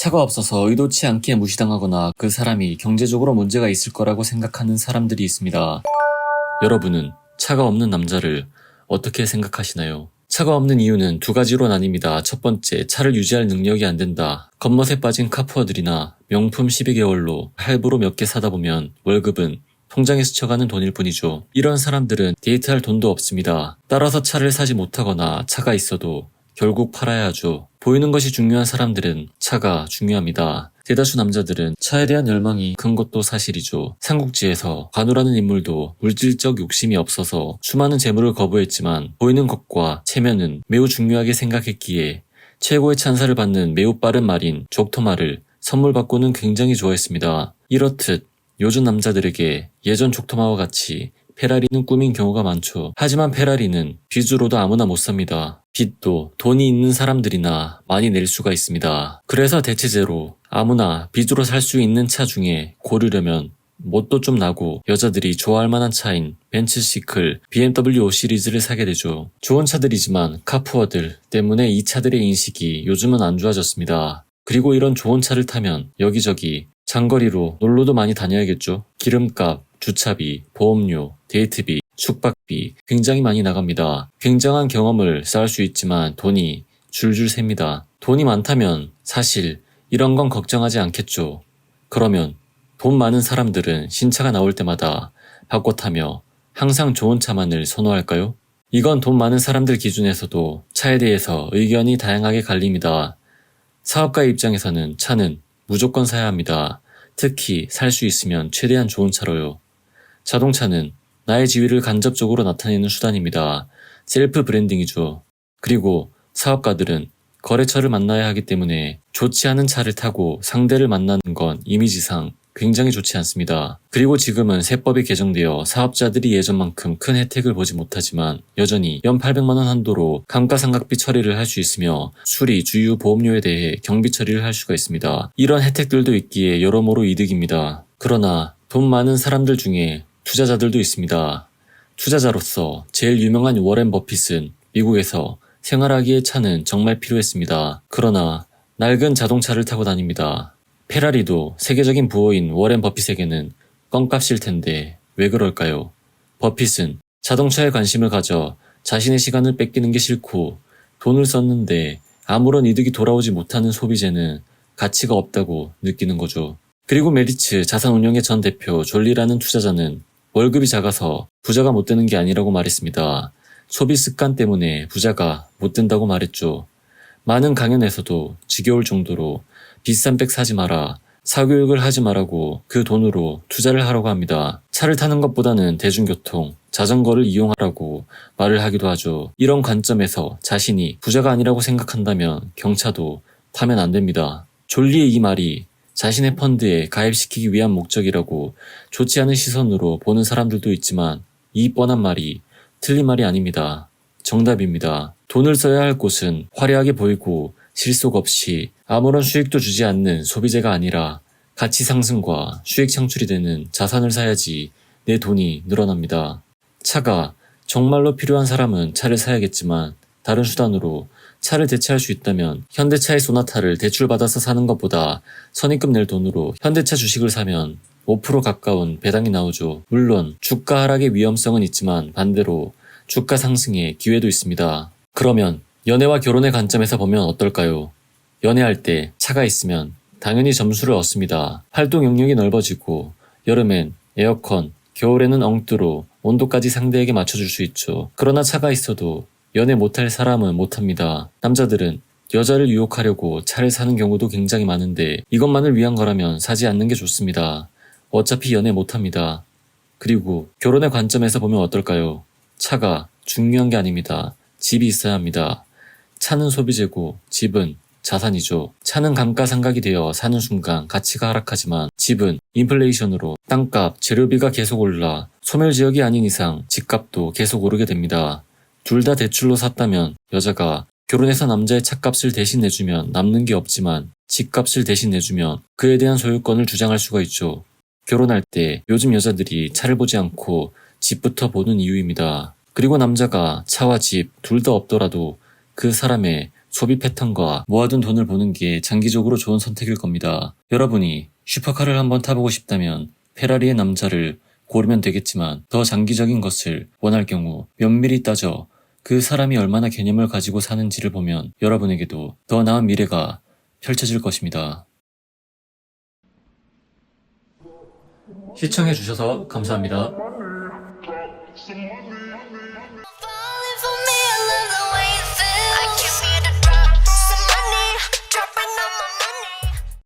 차가 없어서 의도치 않게 무시당하거나 그 사람이 경제적으로 문제가 있을 거라고 생각하는 사람들이 있습니다. 여러분은 차가 없는 남자를 어떻게 생각하시나요? 차가 없는 이유는 두 가지로 나뉩니다. 첫 번째, 차를 유지할 능력이 안 된다. 겉멋에 빠진 카푸어들이나 명품 12개월로 할부로 몇 개 사다 보면 월급은 통장에 스쳐가는 돈일 뿐이죠. 이런 사람들은 데이트할 돈도 없습니다. 따라서 차를 사지 못하거나 차가 있어도 결국 팔아야 하죠. 보이는 것이 중요한 사람들은 차가 중요합니다. 대다수 남자들은 차에 대한 열망이 큰 것도 사실이죠. 삼국지에서 관우라는 인물도 물질적 욕심이 없어서 수많은 재물을 거부했지만 보이는 것과 체면은 매우 중요하게 생각했기에 최고의 찬사를 받는 매우 빠른 말인 족토마를 선물 받고는 굉장히 좋아했습니다. 이렇듯 요즘 남자들에게 예전 족토마와 같이 페라리는 꿈인 경우가 많죠. 하지만 페라리는 빚으로도 아무나 못 삽니다. 빚도 돈이 있는 사람들이나 많이 낼 수가 있습니다. 그래서 대체제로 아무나 빚으로 살 수 있는 차 중에 고르려면 멋도 좀 나고 여자들이 좋아할 만한 차인 벤츠 시클, BMW 5 시리즈를 사게 되죠. 좋은 차들이지만 카푸어들 때문에 이 차들의 인식이 요즘은 안 좋아졌습니다. 그리고 이런 좋은 차를 타면 여기저기 장거리로 놀러도 많이 다녀야겠죠. 기름값, 주차비, 보험료, 데이트비, 숙박비 굉장히 많이 나갑니다. 굉장한 경험을 쌓을 수 있지만 돈이 줄줄 셉니다. 돈이 많다면 사실 이런 건 걱정하지 않겠죠. 그러면 돈 많은 사람들은 신차가 나올 때마다 바꿔 타며 항상 좋은 차만을 선호할까요? 이건 돈 많은 사람들 기준에서도 차에 대해서 의견이 다양하게 갈립니다. 사업가의 입장에서는 차는 무조건 사야 합니다. 특히 살 수 있으면 최대한 좋은 차로요. 자동차는 나의 지위를 간접적으로 나타내는 수단입니다. 셀프 브랜딩이죠. 그리고 사업가들은 거래처를 만나야 하기 때문에 좋지 않은 차를 타고 상대를 만나는 건 이미지상 굉장히 좋지 않습니다. 그리고 지금은 세법이 개정되어 사업자들이 예전만큼 큰 혜택을 보지 못하지만 여전히 연 800만원 한도로 감가상각비 처리를 할 수 있으며 수리, 주유, 보험료에 대해 경비 처리를 할 수가 있습니다. 이런 혜택들도 있기에 여러모로 이득입니다. 그러나 돈 많은 사람들 중에 투자자들도 있습니다. 투자자로서 제일 유명한 워렌 버핏은 미국에서 생활하기에 차는 정말 필요했습니다. 그러나 낡은 자동차를 타고 다닙니다. 페라리도 세계적인 부호인 워렌 버핏에게는 껌값일 텐데 왜 그럴까요? 버핏은 자동차에 관심을 가져 자신의 시간을 뺏기는 게 싫고 돈을 썼는데 아무런 이득이 돌아오지 못하는 소비재는 가치가 없다고 느끼는 거죠. 그리고 메리츠 자산운용의 전 대표 졸리라는 투자자는 월급이 작아서 부자가 못 되는 게 아니라고 말했습니다. 소비 습관 때문에 부자가 못 된다고 말했죠. 많은 강연에서도 지겨울 정도로 비싼 백 사지 마라, 사교육을 하지 말라고 그 돈으로 투자를 하라고 합니다. 차를 타는 것보다는 대중교통, 자전거를 이용하라고 말을 하기도 하죠. 이런 관점에서 자신이 부자가 아니라고 생각한다면 경차도 타면 안 됩니다. 졸리의 이 말이 자신의 펀드에 가입시키기 위한 목적이라고 좋지 않은 시선으로 보는 사람들도 있지만 이 뻔한 말이 틀린 말이 아닙니다. 정답입니다. 돈을 써야 할 곳은 화려하게 보이고 실속 없이 아무런 수익도 주지 않는 소비재가 아니라 가치 상승과 수익 창출이 되는 자산을 사야지 내 돈이 늘어납니다. 차가 정말로 필요한 사람은 차를 사야겠지만 다른 수단으로 차를 대체할 수 있다면 현대차의 소나타를 대출받아서 사는 것보다 선입금 낼 돈으로 현대차 주식을 사면 5% 가까운 배당이 나오죠. 물론 주가 하락의 위험성은 있지만 반대로 주가 상승의 기회도 있습니다. 그러면 연애와 결혼의 관점에서 보면 어떨까요? 연애할 때 차가 있으면 당연히 점수를 얻습니다. 활동 영역이 넓어지고 여름엔 에어컨, 겨울에는 엉뜨로 온도까지 상대에게 맞춰줄 수 있죠. 그러나 차가 있어도 연애 못할 사람은 못합니다. 남자들은 여자를 유혹하려고 차를 사는 경우도 굉장히 많은데 이것만을 위한 거라면 사지 않는 게 좋습니다. 어차피 연애 못합니다. 그리고 결혼의 관점에서 보면 어떨까요? 차가 중요한 게 아닙니다. 집이 있어야 합니다. 차는 소비재고 집은 자산이죠. 차는 감가상각이 되어 사는 순간 가치가 하락하지만 집은 인플레이션으로 땅값, 재료비가 계속 올라 소멸지역이 아닌 이상 집값도 계속 오르게 됩니다. 둘 다 대출로 샀다면 여자가 결혼해서 남자의 차값을 대신 내주면 남는 게 없지만 집값을 대신 내주면 그에 대한 소유권을 주장할 수가 있죠. 결혼할 때 요즘 여자들이 차를 보지 않고 집부터 보는 이유입니다. 그리고 남자가 차와 집 둘 다 없더라도 그 사람의 소비 패턴과 모아둔 돈을 보는 게 장기적으로 좋은 선택일 겁니다. 여러분이 슈퍼카를 한번 타보고 싶다면 페라리의 남자를 고르면 되겠지만 더 장기적인 것을 원할 경우 면밀히 따져 그 사람이 얼마나 개념을 가지고 사는지를 보면 여러분에게도 더 나은 미래가 펼쳐질 것입니다. 시청해주셔서 감사합니다. falling for me.